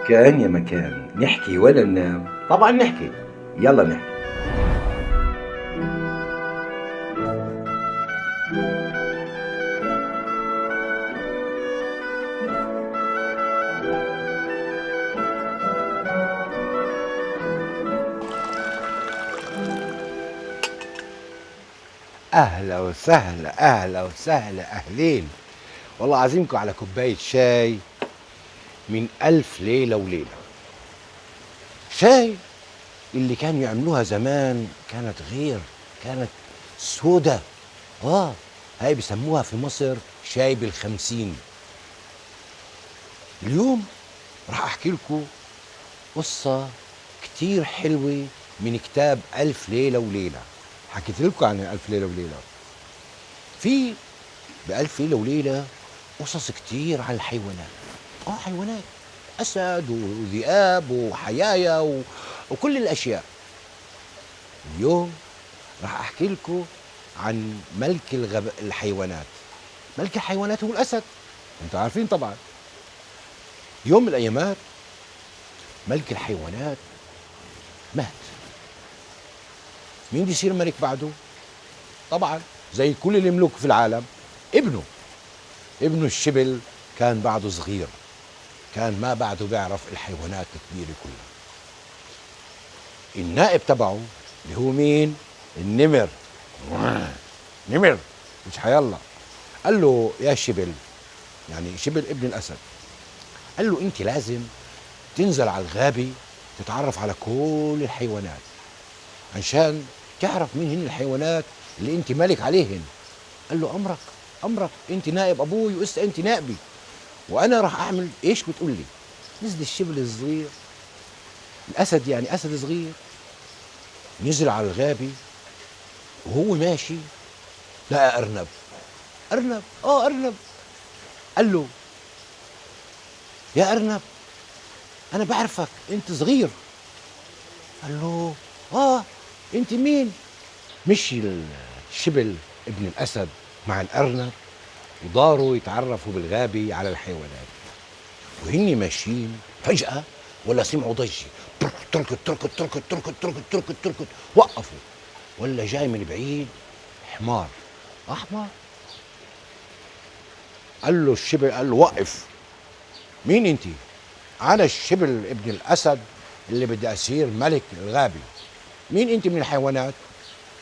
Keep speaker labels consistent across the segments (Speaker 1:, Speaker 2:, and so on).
Speaker 1: كان يا مكان، نحكي ولا ننام؟ طبعا نحكي. يلا نحكي.
Speaker 2: أهلا وسهلا أهلا وسهلا أهلين. والله عازمكم على كوباية شاي من ألف ليلة وليلة. شاي اللي كانوا يعملوها زمان كانت غير، كانت سودة. هاي بيسموها في مصر شاي بالخمسين. اليوم راح أحكي لكم قصة كتير حلوة من كتاب ألف ليلة وليلة. حكيت لكم عن ألف ليلة وليلة. في بألف ليلة وليلة قصص كتير عن الحيوانات. حيوانات، أسد وذئاب وحيايا وكل الأشياء. اليوم راح أحكي لكم عن ملك الحيوانات. ملك الحيوانات هو الأسد، أنتوا عارفين طبعا. يوم من الأيامات ملك الحيوانات مات. مين بده يصير ملك بعده؟ طبعا زي كل الملوك في العالم، ابنه الشبل كان بعده صغير، كان ما بعده بيعرف الحيوانات الكبيرة كلها. النائب تبعه اللي هو مين؟ النمر. نمر مش حيالله. قال له يا شبل، يعني شبل ابن الأسد، قال له انت لازم تنزل على الغابة تتعرف على كل الحيوانات عشان تعرف مين هن الحيوانات اللي انت ملك عليهن. قال له امرك، انت نائب ابوي واسا انت نائبي، وانا راح اعمل ايش بتقول لي. نزل الشبل الصغير، الاسد يعني اسد صغير، نزل على الغابة وهو ماشي لقى ارنب. قال له يا ارنب، انا بعرفك انت صغير. قال له انت مين؟ مشي الشبل ابن الاسد مع الارنب وداروا يتعرفوا بالغابة على الحيوانات. وهن ماشيين فجأة ولا سمعوا ضجة، تركت تركت تركت تركت تركت تركت تركت. وقفوا، ولا جاي من بعيد حمار احمر. قال له الشبل، قال له وقف، مين انت؟ انا الشبل ابن الاسد اللي بدي اصير ملك الغابة. مين انت من الحيوانات؟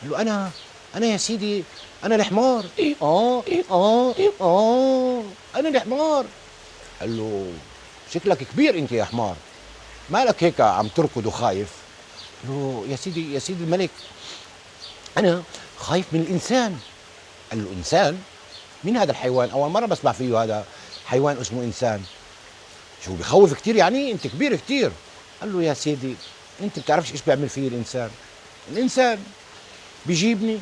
Speaker 2: قال له انا يا سيدي انا الحمار. انا الحمار. قال له شكلك كبير انت يا حمار، مالك هيك عم تركض وخايف؟ قال له يا سيدي الملك، انا خايف من الانسان. قال له انسان؟ مين هذا الحيوان؟ اول مره بسمع فيه هذا حيوان اسمه انسان. شو بخوف كتير يعني؟ انت كبير كتير. قال له يا سيدي انت بتعرفش ايش بيعمل فيه الانسان بيجيبني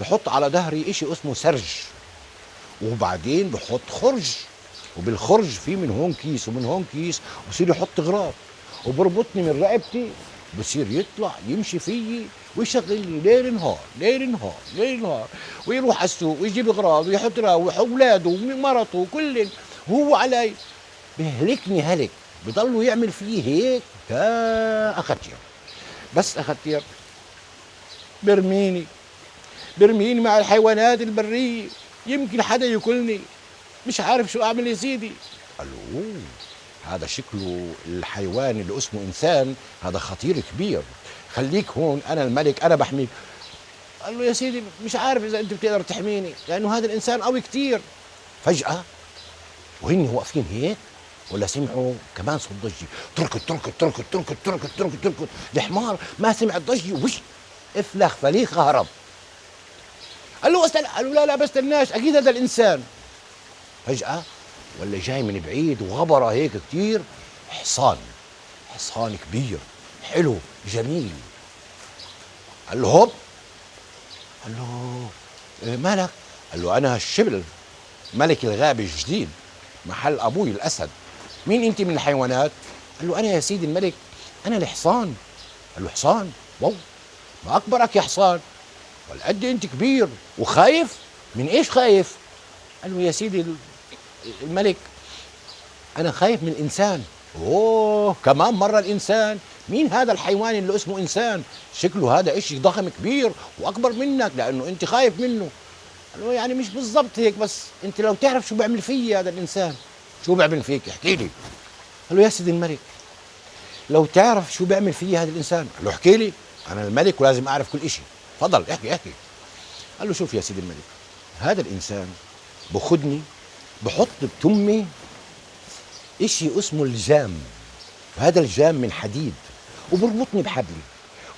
Speaker 2: بحط على ظهري اشي اسمه سرج، وبعدين بحط خرج، وبالخرج في من هون كيس ومن هون كيس، وبصير يحط غراب وبربطني من رقبتي، بصير يطلع يمشي فيي ويشغل لي ليل نهار ليل نهار ليل نهار، ويروح على السوق ويجيب غراض ويحط راوح اولاده ومرته وكل وهو علي بيهلكني هلك. بضلوا يعمل فيه هيك تا اختير، بس اختير برميني مع الحيوانات البرية، يمكن حدا ياكلني، مش عارف شو اعمل يا سيدي. قال له هذا شكله الحيوان اللي اسمه انسان، هذا خطير كبير، خليك هون انا الملك انا بحميك. قال له يا سيدي مش عارف اذا انت بتقدر تحميني لانه هذا الانسان قوي كتير. فجأة وهن واقفين هيك ولا سمعوا كمان صوت ضجة، تركت تركت تركت تركت تركت تركت تركت. الحمار ما سمع الضجة وش افلخ فليخ هرب. قال له قال له لا ما استناش، اكيد هذا الانسان. فجأة ولا جاي من بعيد وغبرة هيك كتير حصان كبير حلو جميل. قال له هوب. قال له إيه مالك؟ قال له انا الشبل ملك الغابة الجديد محل ابوي الاسد. مين انت من الحيوانات؟ قال له انا يا سيدي الملك انا الحصان. قال له حصان؟ واو، ما اكبرك يا حصان، والقد انت كبير وخايف. من ايش خايف؟ قال له يا سيدي الملك انا خايف من الانسان. اوه كمان مرة الانسان، مين هذا الحيوان اللي اسمه انسان؟ شكله هذا اشي ضخم كبير واكبر منك لانه انت خايف منه. قال له يعني مش بالضبط هيك، بس انت لو تعرف شو بيعمل في هذا الانسان. شو بيعمل فيك؟ احكي لي. قال له يا سيدي الملك، لو تعرف شو بيعمل في هذا الانسان. قال له احكي لي، انا الملك ولازم اعرف كل اشي، تفضل احكي احكي. قال له شوف يا سيدي الملك، هذا الانسان بخدني بحط بتمي اشي اسمه الجام، وهذا الجام من حديد وبربطني بحبلي،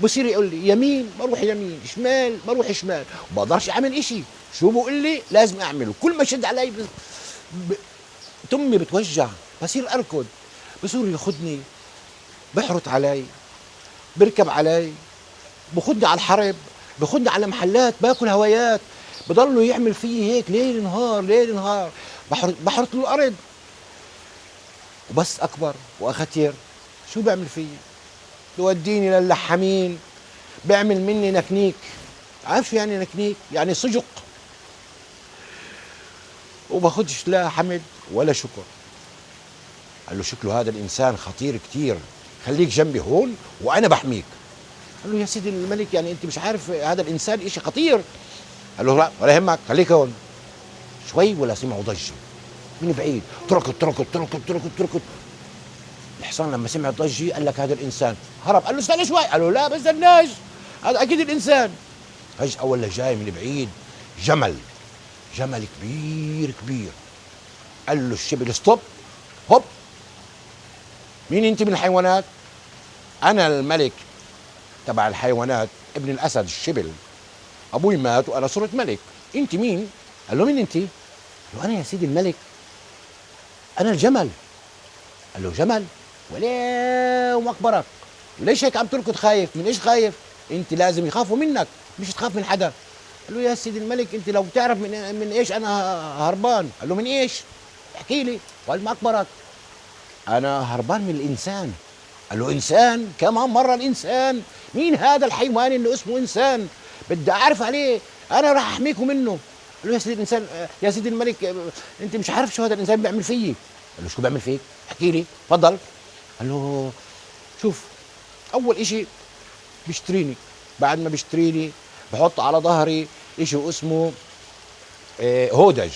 Speaker 2: وبصير يقول لي يمين بروح يمين، شمال بروح شمال، وبقدرش اعمل اشي. شو بقول لي لازم اعمله، كل ما شد علي ب... تمي بتوجع، بصير اركض، بصير ياخذني بحرط علي، بركب علي، بخدني على الحرب، بخدني على محلات باكل هوايات، بضلوا يعمل فيي هيك ليل نهار ليل نهار، بحرط له الارض، وبس اكبر واختير شو بيعمل فيي؟ بوديني للحامين، بيعمل مني نكنيك. عارف شو يعني نكنيك؟ يعني سجق، وباخدش لا حمد ولا شكر. قال له شكله هذا الانسان خطير كتير، خليك جنبي هون وانا بحميك. قال له يا سيدي الملك يعني انت مش عارف هذا الانسان اشي خطير. قال له لا ولا يهمك، خليك هون. شوي ولا سمعوا ضجه من بعيد، تركض تركض تركض تركض تركض. الحصان لما سمع الضجه قال لك هذا الانسان هرب. قال له استنى شوي. قال له لا بستناش، هذا اكيد الانسان. فجاه ولا جاي من بعيد جمل، جمل كبير كبير. قال له الشبل ستوب، هوب، مين انت من الحيوانات؟ انا الملك تبع الحيوانات، ابن الاسد الشبل، ابوي مات وانا صرت ملك، انت مين؟ قال له مين انت؟ قال له انا يا سيدي الملك، انا الجمل. قال له جمل؟ ولا مقبرك، وليش هيك عم تركض خايف؟ من ايش خايف؟ انت لازم يخافوا منك، مش تخاف من حدا. قال له يا سيدي الملك انت لو بتعرف من ايش انا هربان. قال له من ايش؟ احكي لي. قال ما اكبرك، انا هربان من الانسان. قال له انسان؟ كمان مره الانسان؟ مين هذا الحيوان اللي اسمه انسان؟ بدي اعرف عليه، انا راح احميكم منه. قال له يا سيدي الانسان، يا سيدي الملك انت مش عارف شو هذا الانسان بيعمل فيي. قال له شو بيعمل فيك؟ احكي لي تفضل. قال له شوف، اول اشي بيشتريني، بعد ما بيشتريني بحط على ظهري اشي اسمه هودج،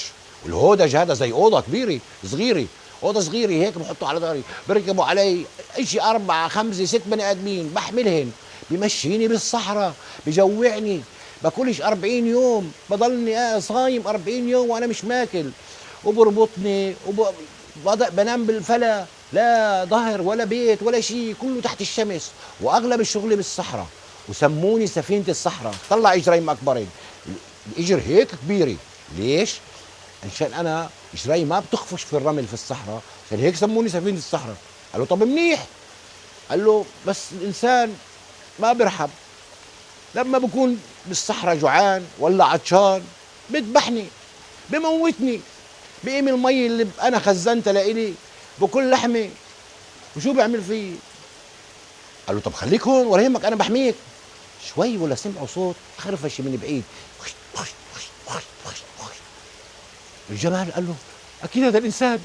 Speaker 2: والهودج هذا زي اوضه كبيره صغيره، اوضه صغيره هيك بحطه على ظهري، بركبوا علي اشي 4 5 6 بني ادمين، بحملهن، بمشيني بالصحراء، بجوعني، باكلش 40 يوم، بضلني صايم 40 يوم وانا مش ماكل، وبربطني بنام بالفلا، لا ظهر ولا بيت ولا شيء، كله تحت الشمس، واغلب الشغل بالصحراء، وسموني سفينه الصحراء. طلع اجرين اكبرين، الاجر هيك كبيره. ليش؟ عشان انا اجري ما بتخفش في الرمل في الصحراء، عشان هيك سموني سفينه الصحراء. قال له طب منيح. قال له بس الانسان ما بيرحب، لما بكون بالصحراء جوعان ولا عطشان بذبحني، بموتني، بقيم المي اللي انا خزنتها لإلي بكل لحمي، وشو بيعمل فيه؟ قال له طب خليك هون ولا يهمك انا بحميك. شوي ولا سمعوا صوت خرفشه من بعيد، الجمال قال له اكيد هذا الانسان،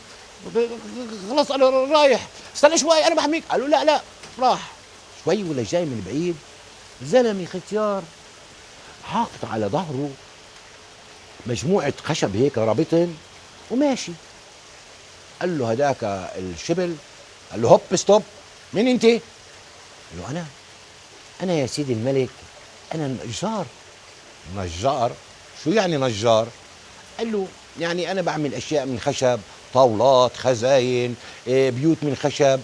Speaker 2: خلاص انا رايح، استنى شوي انا بحميك. قال له لا لا، راح. شوي ولا جاي من بعيد زلمه ختيار حاطط على ظهره مجموعه خشب هيك رابطن وماشي. قال له هداك الشبل، قال له هوب ستوب، مين انت؟ قال له انا يا سيدي الملك انا نجار. نجار؟ شو يعني نجار؟ قال له يعني انا بعمل اشياء من خشب، طاولات، خزاين، بيوت من خشب،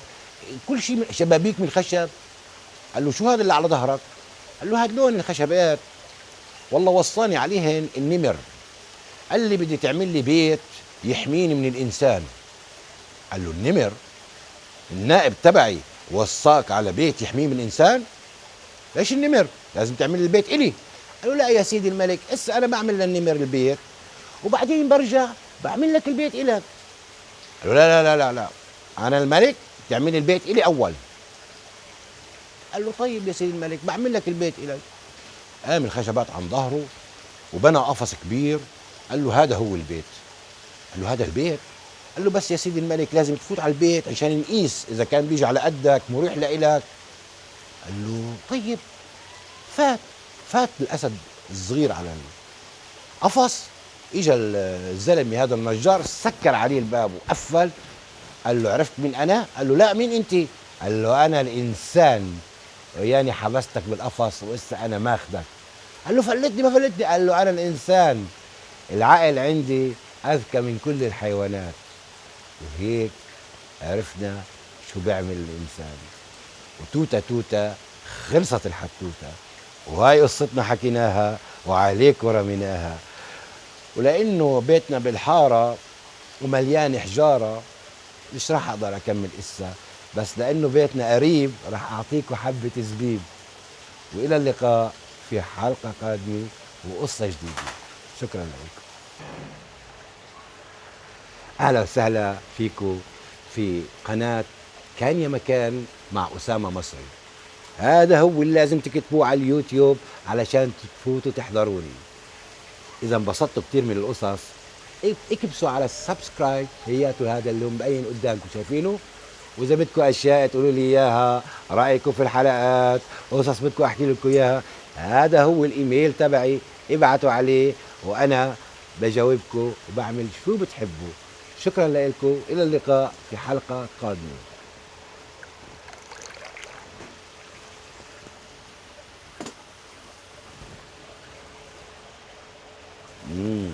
Speaker 2: كل شيء، شبابيك من خشب. قال له شو هذا اللي على ظهرك؟ قال له هاد لون الخشبات، والله وصاني عليهن النمر، قال لي بدي تعمل لي بيت يحميني من الانسان. قال له النمر؟ النائب تبعي وصاك على بيت يحميه من الانسان؟ ليش النمر؟ لازم تعمل لي البيت الي. قال له لا يا سيدي الملك، هسه انا بعمل للنمر البيت وبعدين برجع بعمل لك البيت الك. قال له لا لا لا لا، انا الملك، تعمل لي البيت الي اول. قال له طيب يا سيدي الملك بعمل لك البيت الك. قام الخشبات عن ظهره وبنى قفص كبير، قال له هذا هو البيت. قال له هذا البيت؟ قال له بس يا سيدي الملك لازم تفوت على البيت عشان نقيس اذا كان بيجي على قدك مريح لإلك. قال له طيب. فات فات الاسد الصغير على القفص. اجى الزلمه هذا النجار سكر عليه الباب وقفل. قال له عرفت مين انا؟ قال له لا، مين انت؟ قال له انا الانسان، وياني حبستك بالقفص وإسا انا ماخذك. قال له فلتني ما فلتني. قال له انا الانسان، العقل عندي اذكى من كل الحيوانات. وهيك عرفنا شو بيعمل الانسان. وتوتا توتا خلصت الحتوته. وهاي قصتنا حكيناها وعليكم رميناها. ولانه بيتنا بالحاره ومليان حجاره مش راح اقدر اكمل قصه، بس لانه بيتنا قريب راح اعطيكم حبه زبيب. والى اللقاء في حلقه قادمه وقصه جديده. شكرا لكم. اهلا وسهلا فيكم في قناه كان يا مكان مع اسامه مصري. هذا هو اللي لازم تكتبوه على اليوتيوب علشان تفوتوا تحضروني. اذا انبسطتوا كتير من القصص اكبسوا على السبسكرايب، هياته هذا اللي مبين قدامكم شايفينه. واذا بدكم اشياء تقولوا لي اياها، رايكم في الحلقات، قصص بدكم احكي لكم اياها، هذا هو الايميل تبعي، ابعتوا عليه وانا بجاوبكم وبعمل شو بتحبوا. شكرا لكم، الى اللقاء في حلقه قادمه. مم.